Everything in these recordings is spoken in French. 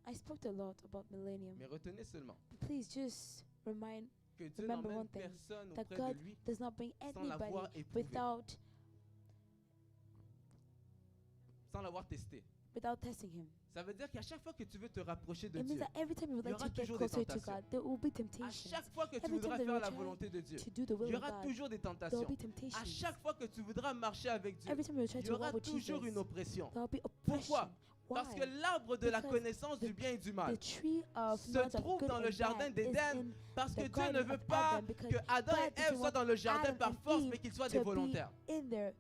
I spoke a lot about millennium. Mais retenez seulement Please just que Dieu remember n'emmène one thing, personne that auprès God de lui does not bring sans l'avoir anybody éprouvé, sans l'avoir testé. without testing him. Ça veut dire qu'à chaque fois que tu veux te rapprocher de It means Dieu, that every time you would il y like to aura get toujours des closer to tentations. God, there will be à temptations. chaque fois que tu Every voudras time faire that la you volonté de Dieu, to do the il will y of aura God, toujours des there will tentations. be À temptations. chaque fois que tu voudras marcher avec Dieu, Every time you try il y to aura walk with toujours Jesus, une oppression. there will be Pourquoi? oppression. Parce Why? que l'arbre de la Because connaissance du bien et du The mal tree of se knowledge of trouve good dans le and jardin bad is d'Éden, in parce que the Dieu ne garden veut of pas Adam, because que Adam et God doesn't Ève soient want dans le jardin Adam par and force, Eve mais qu'ils soient des to be volontaires. in there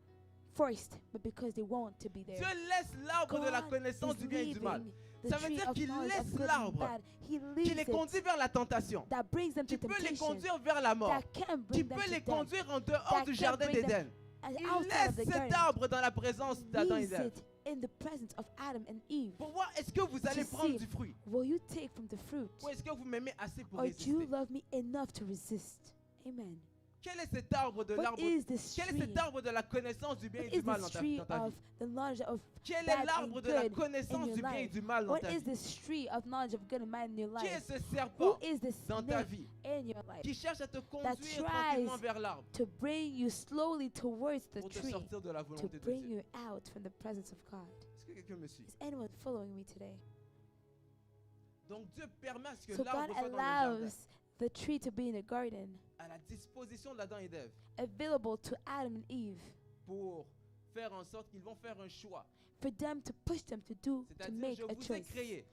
first, but because they want to be there. Dieu laisse l'arbre de la God connaissance is du bien et du mal. leaving the Ça veut tree dire of qu'il knowledge of laisse good and l'arbre bad. He qui les leaves conduit it vers la tentation, that brings them qui to peut les temptation, conduire vers la mort, that can qui bring them peut to les death, conduire en dehors that du can jardin bring them d'Éden. and Il outside laisse of the cet garden. arbre dans la présence d'Adam et Leaves d'Ève. it in the presence of Adam and Eve. Pour voir, est-ce que vous allez To prendre see. du fruit? Will you take from the fruit, Ou est-ce que vous m'aimez assez pour or do you résister? love me enough to resist? Amen. Quel est cet arbre de What l'arbre? is this Quel est tree? cet arbre de la connaissance du bien What et du is mal this dans ta tree vie? of the knowledge of Quel bad est l'arbre and de la good in connaissance your du bien et life? du mal dans What ta is vie? this tree of knowledge of good and bad in your Qui est life? ce Who serpent is this dans ta snake vie in your life qui cherche à te conduire tries tranquillement vers l'arbre to bring you slowly towards the pour te tree, sortir de la to volonté de bring Dieu? you out from the presence of God? Est-ce que quelqu'un me suit? Is anyone following me today? Donc Dieu permet à ce que So God l'arbre soit dans le jardin, allows the tree to be in the garden, à la disposition d'Adam et d'Ève, available to Adam and Eve, pour faire en sorte qu'ils vont faire un choix. for them to push them to C'est-à-dire, make je a vous ai choice, créé,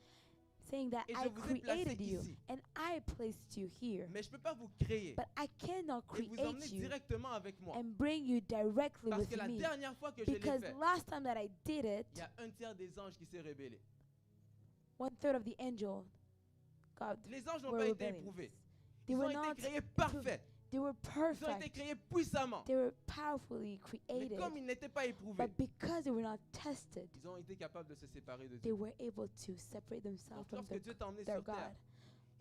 saying that et I je vous ai placé created you ici. and I placed you here, Mais je ne peux pas vous créer but I cannot et vous emmener create you directement avec moi. and bring you directly Parce with que la me. dernière fois que je l'ai Because fait, last time that I did it, il y a un tiers des anges qui s'est rébellé. 1/3 of the angel, God, Les anges n'ont were pas été rebellious. éprouvés. They Ils ont were été not créés approved. parfaits. They were Ils ont été perfect. créés puissamment. They were powerfully Mais created. comme ils n'étaient pas éprouvés, But because they were not tested, ils ont été capables de se séparer de they Dieu. were able to separate themselves Donc from lorsque Dieu t'a emmené their sur terre, God.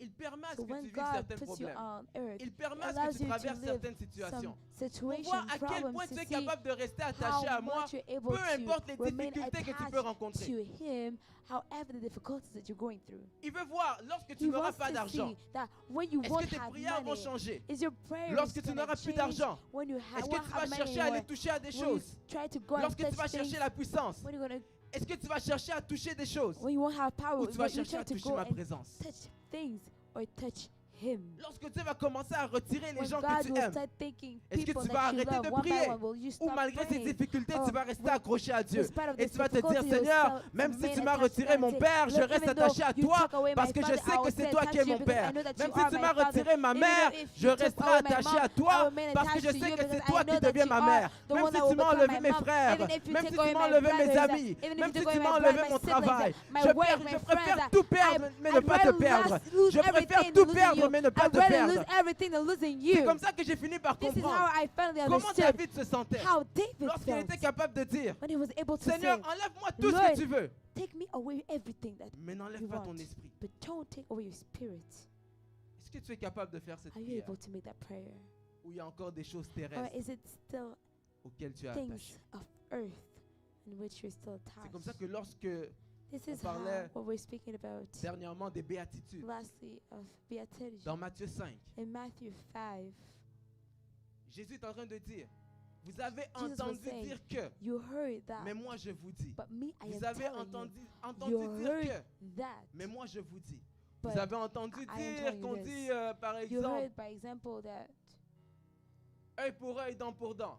il permet à ce So que when tu vives God certains puts you problèmes. on earth, Il permet à ce allows que tu you to traverses live certaines some situations. Pour situation, voir à quel problems, point to tu es see capable de rester attaché à how moi, much you're able peu importe les to remain difficultés que tu peux attached rencontrer. to Him, however the difficulties that you're going through. Il veut voir lorsque tu He n'auras wants pas to d'argent. see that when you Est-ce won't que tes have prières vont money, changer? is your prayer Lorsque tu n'auras plus d'argent, when you est-ce won't que tu vas have money chercher à aller anymore? toucher à des When you choses? try to go and Lorsque tu touch vas things, chercher la puissance, when you're gonna, est-ce que tu vas chercher à toucher des choses? when you won't have power, Ou tu vas when you chercher try à to toucher go ma and présence? touch things or touch Him. Lorsque Dieu va commencer à retirer les When gens que God tu will aimes, start thinking est-ce que people tu vas that you arrêter love de one by prier? one, will you ou stop malgré ces praying? difficultés, Oh, tu vas rester will- accroché à Dieu. in spite of Et this tu vas te dire, difficulty, you'll Seigneur, still même si remain tu m'as attached to retiré God mon and say, père, je "Look, reste even though attaché à you toi took away parce my que je father, sais I que will c'est still toi qui es attach you mon because père. I know that Même you si are tu my m'as father. retiré ma Even mère, though if je you took resterai away my attaché mom, à I toi will remain parce que attached je to sais you que because c'est I toi know qui that deviens you ma are mère. the Même one si that tu will m'as become enlevé my mes mom. frères, Even if you même take si away tu m'as my enlevé mes brothers, amis, even if même you si take tu away m'as my enlevé brother, mon my siblings, travail, my je work, my préfère friends, tout perdre mais ne I'd pas te rather perdre. lose Je préfère everything tout than losing perdre you. mais ne pas I'd te rather lose perdre. everything than losing C'est you. comme ça que j'ai fini par This is how comprendre I finally comment understood David se sentait how David lorsqu'il felt était capable de dire, when he was able to Seigneur, say, enlève-moi tout ce Lord, que tu veux, take me away everything that mais n'enlève you pas want, ton esprit. but don't take away your spirit. Est-ce que tu es capable de faire cette Are you prière able to make that prayer? où il y a encore des choses Or terrestres is it still auxquelles tu es attaché? things of earth in which you're still C'est comme ça attached? que lorsque This on is parlait what we're speaking about. dernièrement des béatitudes, Lastly, of beatitude. dans Matthieu 5, In Matthew 5, Jésus est en train de dire, vous avez Jesus was entendu saying, dire que, you heard that, mais moi je vous dis. but me, I Vous am avez telling entendu you, you dire que, heard that, mais moi je vous dis. but Vous avez entendu I am dire telling you qu'on this. dit, par you exemple, heard, by example, that œil pour œil, dent pour dent.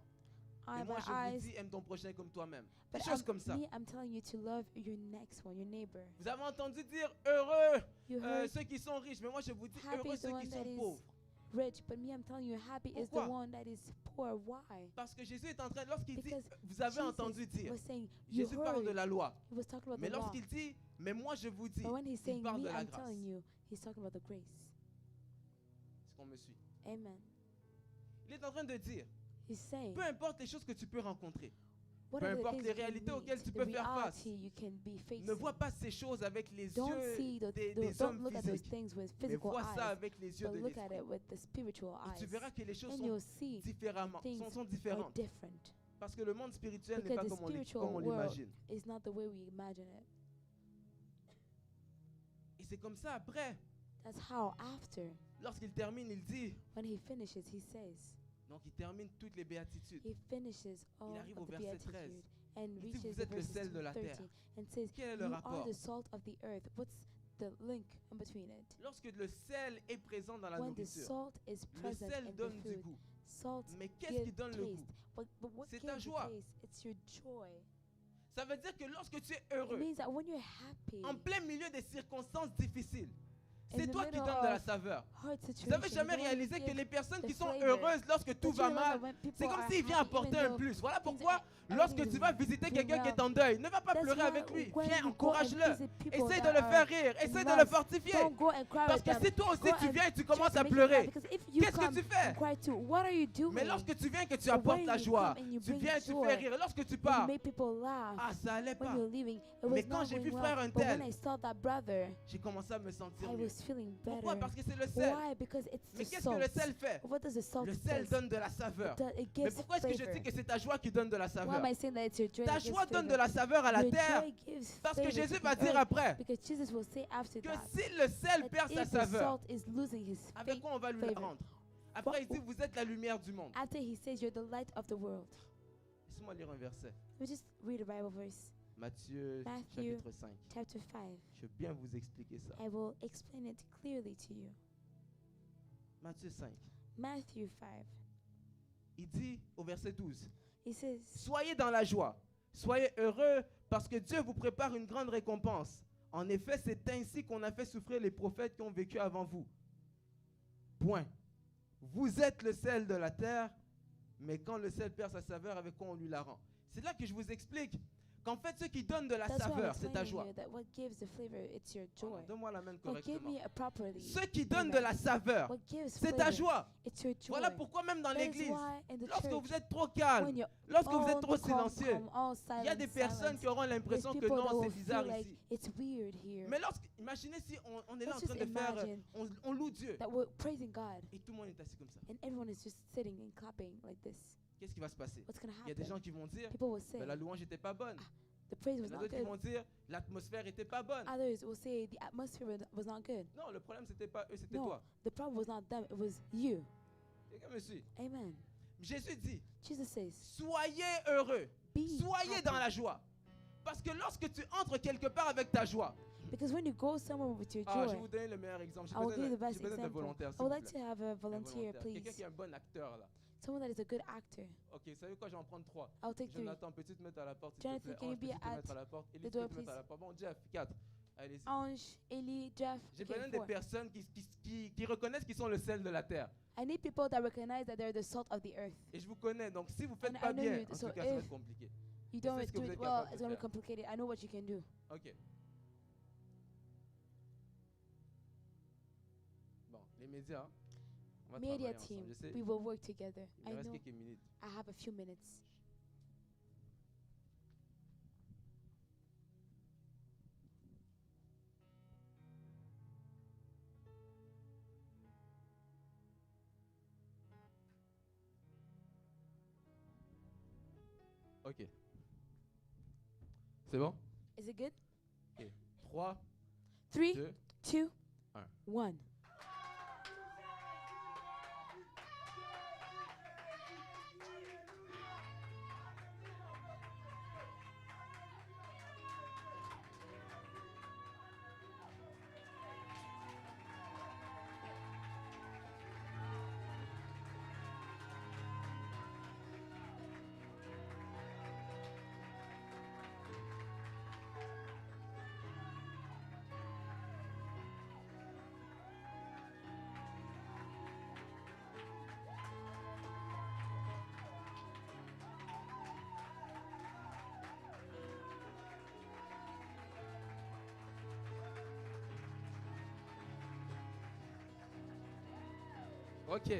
eye Et moi by je vous eyes, dis, aime ton prochain comme toi-même. Des but choses comme ça. me, I'm telling you to love your next one, your neighbor. Vous avez entendu dire heureux You heard ceux qui sont riches, mais moi je vous dis happy heureux is the ceux one qui that sont is pauvres. rich, but me, I'm telling you, happy is the Pourquoi? one that is poor. Why? Parce que Jésus est en train, lorsqu'il dit, Because vous avez Jesus entendu dire, was saying, you Jésus parle de heard. la loi. He was talking about Mais the law. lorsqu'il dit, mais moi je vous dis, But when he's il saying parle me, de la I'm grâce. telling you, he's talking about the grace. Est-ce qu'on me suit? Amen. Il est en train de dire, He's saying, peu importe les choses que tu peux rencontrer, whatever the importe things les you can réalités meet, auxquelles tu the peux faire face, reality you can be facing. ne vois pas ces choses avec les Don't yeux see des don't hommes look at those physiques, things with mais physical vois ça eyes, avec les yeux but de look at l'esprit. it with the spiritual Et tu eyes. verras que les choses And sont you'll see différemment, things sont are différentes. different. Parce que le monde spirituel n'est Because pas the comme on spiritual world l'imagine. is not the way we imagine it. c'est comme ça après. That's how after, Lorsqu'il termine, il dit, when he finishes, he says, donc il termine toutes les béatitudes. he finishes all arrive au of the verset 13. beatitude and Il dit, reaches vous the êtes le verses sel de la 13 terre. and says, Quel est le you rapport? are the salt of the earth. What's the link in between it? Lorsque le sel est présent dans la When the nourriture, salt is le present sel in the donne du food, goût. salt Mais qu'est-ce qui gives donne le taste. goût? But what C'est ta gives the joie. taste? It's your joy. Ça veut dire que lorsque tu es It heureux, means that when you're happy, en plein milieu des circonstances difficiles, In c'est the toi qui middle donnes de la of saveur. hard Vous situation, n'avez jamais you don't réalisé que give les personnes the qui sont flavor. heureuses lorsque tout Don't you va realize mal, that when people c'est comme are s'il vient happy, apporter even un though plus. Voilà things pourquoi, are- lorsque everything tu is vas visiter doing quelqu'un qui est well, en deuil, ne va pas that's pleurer why avec lui. when Viens, you go and encourage-le. visit people Essaye de that le are faire rire. in Essaye de le loss, fortifier. don't go and cry Parce with que them. si toi aussi Go tu and viens et tu try commences to à make them laugh, pleurer, because if you qu'est-ce que come tu fais? and cry too, what are you doing? Mais lorsque tu viens, que tu But apportes when la you joie, come and you tu bring viens et tu joy, fais rire. Lorsque tu you pars, make people laugh. ah, ça allait When pas. you're leaving, it Mais was quand not j'ai going vu frère well. un But when tel, I saw that brother, j'ai commencé à me sentir I mieux. was feeling Pourquoi? better. Parce que c'est le sel. Why? Because it's Mais the qu'est-ce que le salt. sel fait? What does the salt Le sel does? donne de la saveur. It Mais gives pourquoi est-ce que je flavor. dis que c'est ta joie qui donne de la Why saveur? am I saying that it's your joy Ta that gives joie donne de flavor? la saveur à la Your terre. joy gives Parce que flavor Jésus to va the dire earth. après Because Jesus will say after que that, si le sel that perd sa if the saveur, salt is losing his avec quoi on va lui la flavor. rendre? Après, il dit, vous êtes la lumière du monde. After he says you're the light of the world. Laisse-moi lire un verset. We just read a Bible verse. Matthieu, Matthew. chapitre 5. Chapter 5. Je vais bien vous expliquer ça. I will explain it clearly to you. Matthieu 5. Matthew 5. Il dit au verset 12, He says, soyez dans la joie, soyez heureux parce que Dieu vous prépare une grande récompense. En effet, c'est ainsi qu'on a fait souffrir les prophètes qui ont vécu avant vous. Point. Vous êtes le sel de la terre, mais quand le sel perd sa saveur, avec quoi on lui la rend? C'est là que je vous explique qu'en fait, ce qui donne de la that's why I'm saveur, c'est ta explaining joie. here that what gives the flavor, it's your joy. Donne-moi la main What give correctement. me a properly. Ce qui donne de la saveur, What gives c'est ta flavor, joie. it's your joy. Voilà pourquoi même dans That is l'église, why in the lorsque church, vous êtes trop when calme, you're lorsque vous êtes all trop calm, silencieux, calm, all il y a des silent, personnes silent, qui auront there's l'impression que people that non, c'est will bizarre feel like ici. it's weird here. Mais imaginez si on est là en Let's train just de faire, imagine on loue Dieu that we're praising God et tout le monde est assis comme ça. and everyone is just sitting and clapping like this. Qu'est-ce qui va se passer? What's going to Il y a des happen? gens qui vont dire, People will say ben, la louange n'était pas bonne. the praise Il y was en a not d'autres qui good. vont dire, l'atmosphère n'était pas bonne. Others will say the atmosphere was not good. Non, le problème c'était pas eux, c'était No, toi. the problem was not them, it was you. Quelqu'un me suit? Amen. Jésus dit, Jesus says, soyez heureux, be soyez happy. dans la joie. Parce que lorsque tu entres quelque part avec ta joie, Because when you go somewhere with your je vais joy, vous donner le meilleur exemple. J'ai I will besoin give you the de- best j'ai besoin d'un example. volontaire, I s'il would vous like plaît. to have a Un volunteer, volontaire. Quelqu'un please. qui est un bon acteur là. Someone that is a good actor. Ok, vous savez quoi, je vais en prendre 3. I'll take 3. Jonathan, peux-tu te mettre à la porte, s'il Jonathan, te plaît? can you Ange, be peux-tu te at mettre à la porte? Élise, door, peux-tu te mettre à please? la porte? Bon, Jeff, 4. Allez-y. Ange, Eli, Jeff. J'ai Okay, besoin des 4. personnes qui reconnaissent qu'ils sont le sel de la terre. I need people that recognize that they're the salt of the earth. Et je vous connais, donc si vous faites And pas I know bien, you, en so tout cas, ça va if être compliqué. You sais don't ce que do vous it êtes well, capable de it's going to be faire. complicated. I know what you can do. Ok. Bon, les médias, hein, on va Media travailler team, ensemble. Je sais, we will work together. il I me reste know quelques minutes. I have a few minutes. Ok. C'est bon? Is it good? 3, 3, 2, 2, Un. 1. Ok.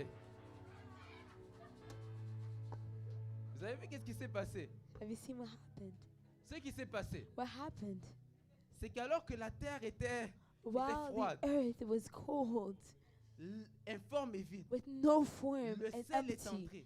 Vous avez vu qu'est-ce qui s'est passé? Have you seen what happened? Ce qui s'est passé, What happened? c'est qu'alors que la terre était While froide. the earth was cold, informe et vide, with no form le and sel est empty, entré.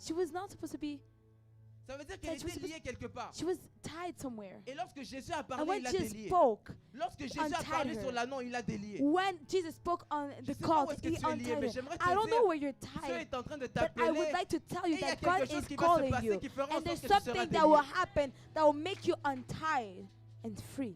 She was not supposed to be. Ça veut dire qu'elle She was était liée quelque part. She was tied somewhere. Et lorsque Jésus a And parlé, when il a Jesus délié. spoke, Lorsque Jésus a untied parlé her. sur l'anneau, il a délié. when Jesus spoke on Je the sais pas où cross, est-ce que he tu es lié, untied mais her. j'aimerais te I don't know dire, where you're Dieu tied, est en train de but I t'appeler. would like to tell you Et il y a that quelque God chose is qui va se calling passer you, qui fera en and there's sorte que tu seras something that will délié. happen that will make you untied and free.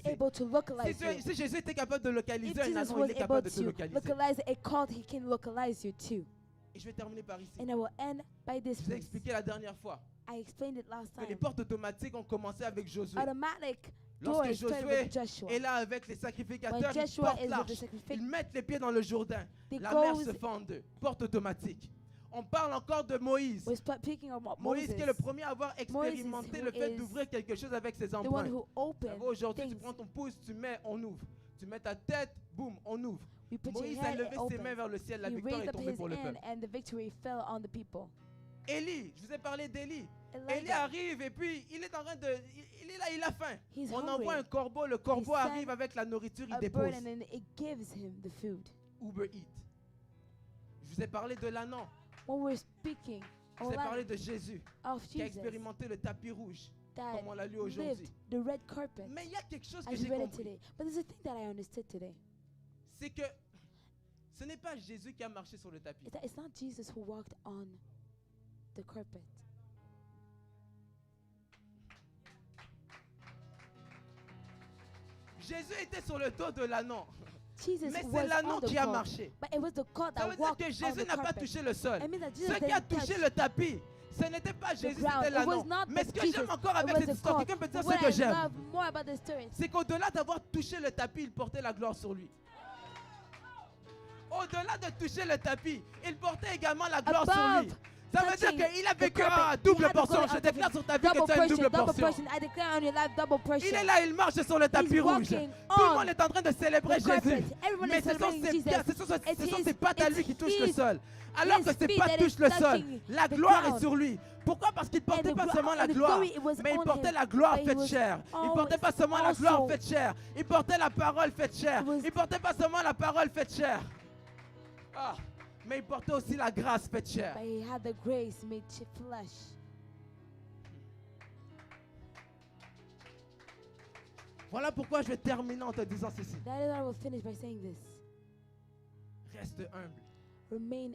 localiser. able to localize you. Si Jésus était capable de If localiser un Jesus Adam, was il est able capable de te to localiser. localize a cult, he can localize you too. Et je vais terminer par ici. And I will end by this Je vous ai place. expliqué la dernière fois I explained it last que les time. portes automatiques ont commencé avec Josué. Automatic door Lorsque is started Josué with Joshua. est là avec les When sacrificateurs, ils Joshua portent is with the l'arche. sacrifice, Ils mettent les pieds dans le Jourdain. they La mer goes. se fend en deux. Porte automatique. On parle encore de Moïse. We're speaking about Moïse Moses, qui est le premier à avoir expérimenté who le fait is d'ouvrir quelque chose avec ses the one empreintes. who Ça opened va, aujourd'hui, tu things. prends ton pouce, tu mets, on ouvre. Tu mets ta tête, boum, on ouvre. You put Moïse your a hand, levé it ses mains opens. vers le ciel, la He victoire est raised up tombée his pour le hand peuple. and the victory fell on the people. Élie, je vous ai parlé d'Élie. Élie Elijah, arrive et puis il est en train de... Il est là, il a faim. he's On hungry. envoie un corbeau, le corbeau sent arrive avec la nourriture, il A dépose. bird and then it gives him the food. Uber Eat. Je vous ai parlé de l'ânon. When we're speaking Je vous ai parlé de Jésus of qui a Jesus expérimenté le tapis rouge, that comme on l'a lu lived aujourd'hui. the red carpet, Mais il y a quelque chose que as j'ai we read it compris. today. But there's a thing that I understood today. C'est que ce n'est pas Jésus qui a marché sur le tapis. Is that it's not Jesus who walked on the carpet. Jésus était sur le dos de l'ânon. Jesus Mais c'est was l'ânon on the qui a colt, marché. but it was the colt Ça that veut dire walked que on Jésus the n'a pas carpet. touché le sol. It means that Jesus Ce qui a didn't touché touch le tapis, ce n'était pas Jésus, ground. c'était It was l'ânon. not Mais the ce que Jesus, j'aime encore it avec was cette the histoire, colt. quelqu'un peut dire What ce que I j'aime, love more about this story, c'est qu'au-delà d'avoir touché le tapis, il portait la gloire sur lui. Au-delà de toucher le tapis, il portait également la gloire sur above lui. Ça veut dire touching qu'il a the vécu carpet, à he double had to portion. go Je out déclare of sur ta vie que double tu as une double double portion. portion. I declare on your life double portion. Il est là, il marche sur le tapis He's rouge. walking Tout le on monde est en train de célébrer the carpet. Jésus. Everyone Mais is ce sont celebrating ses Jesus. pieds, ce sont It's ses pattes à his- lui qui touchent it's le his- sol. Alors que his ses feet pattes that touchent is le sol, touching la the gloire est ground. sur lui. Pourquoi? Parce qu'il ne portait And the pas glo- seulement la and the gloire, glory, it was mais il on portait him. la gloire But he faite was chair. Il ne always portait pas seulement la gloire also- faite chair, il portait la parole faite chair. It was- Il ne portait pas seulement la parole faite chair. Ah, mais il portait aussi la grâce faite chair. But he had the grace made flesh. Voilà pourquoi je vais terminer en te disant ceci. That is why I will finish by saying this. Reste humble. Remain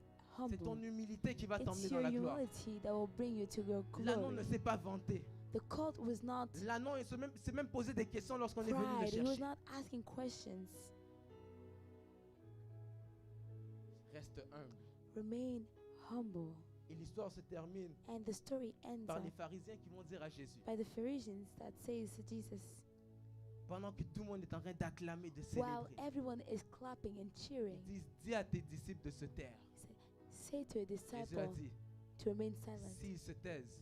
C'est ton humble. humilité qui va t'emmener It's dans your la gloire. humility that will bring you to your L'ânon ne glory. s'est pas vanté. The cult was not L'ânon s'est même posé des questions lorsqu'on est venu le pride. He was chercher. not asking questions. Reste humble. Remain humble. Et l'histoire se termine And the story ends par up les pharisiens qui vont dire à Jésus, by the Pharisees that says to Jesus, pendant que tout le monde est en train d'acclamer, de while célébrer, everyone is clapping and cheering, ils disent, dis à tes disciples de se taire. say to a Jésus a disciple dit, to remain silent. s'ils se taisent,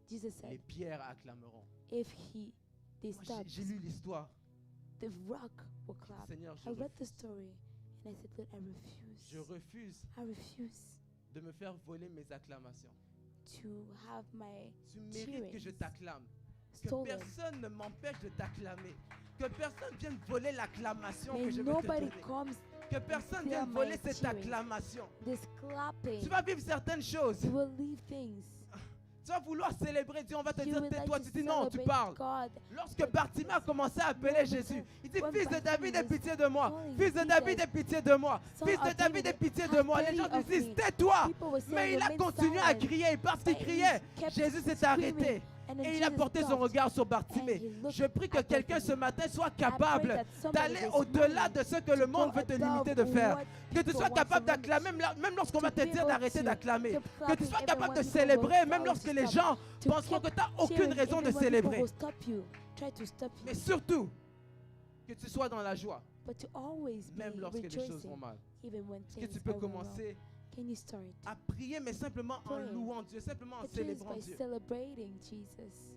Jesus les said, pierres acclameront. if they Moi, stop, j'ai lu l'histoire. the rock will J'ai dit, clap. Seigneur, I read the story and I said, Lord, je refuse I refuse de me faire voler mes acclamations. to have my Tu mérites que je cheerings t'acclame. Que stolen. personne ne m'empêche de t'acclamer. Que personne vienne voler l'acclamation May que je vais te nobody donner. comes Que personne steal vienne my voler cette cheering. acclamation. this clapping. Tu vas vivre certaines choses. You will leave things. Tu vas vouloir célébrer Dieu. On va te You dire, will like tais-toi. to Tu dis non, tu celebrate parles. God. Lorsque Bartimée a commencé à appeler Jésus, il dit, When fils de David, aie Bartimaeus pitié de moi. calling Fils de Jesus, David, aie pitié de moi. Son Fils de of David, David, aie pitié de have moi. Les pity gens lui of disent, me. tais-toi. People were saying, Mais il a remain continué à silent. crier. Et parce qu'il But he criait, kept Jésus s'est screaming. arrêté. And then Et il a Jesus porté son stopped. regard sur And Bartimée. he looked Je prie que at quelqu'un Bartimaeus. ce matin soit I pray capable that somebody d'aller this au-delà morning de ce que le to monde go veut te above limiter de faire. what Que tu people sois want capable to limit. d'acclamer, même lorsqu'on va To te be dire able d'arrêter to d'acclamer. keep Que tu clapping sois even capable when de people célébrer, will même tell lorsque you les to gens To penseront que keep tu n'as aucune cheering raison de even when people célébrer. will stop you, try to stop you. Mais surtout, que tu sois dans la joie, But to always be même lorsque les choses vont rejoicing mal. even when Est-ce que things tu peux are going well. commencer Can you start? à prier, mais simplement en Praying. louant Dieu, simplement en But just célébrant by Dieu. celebrating Jesus.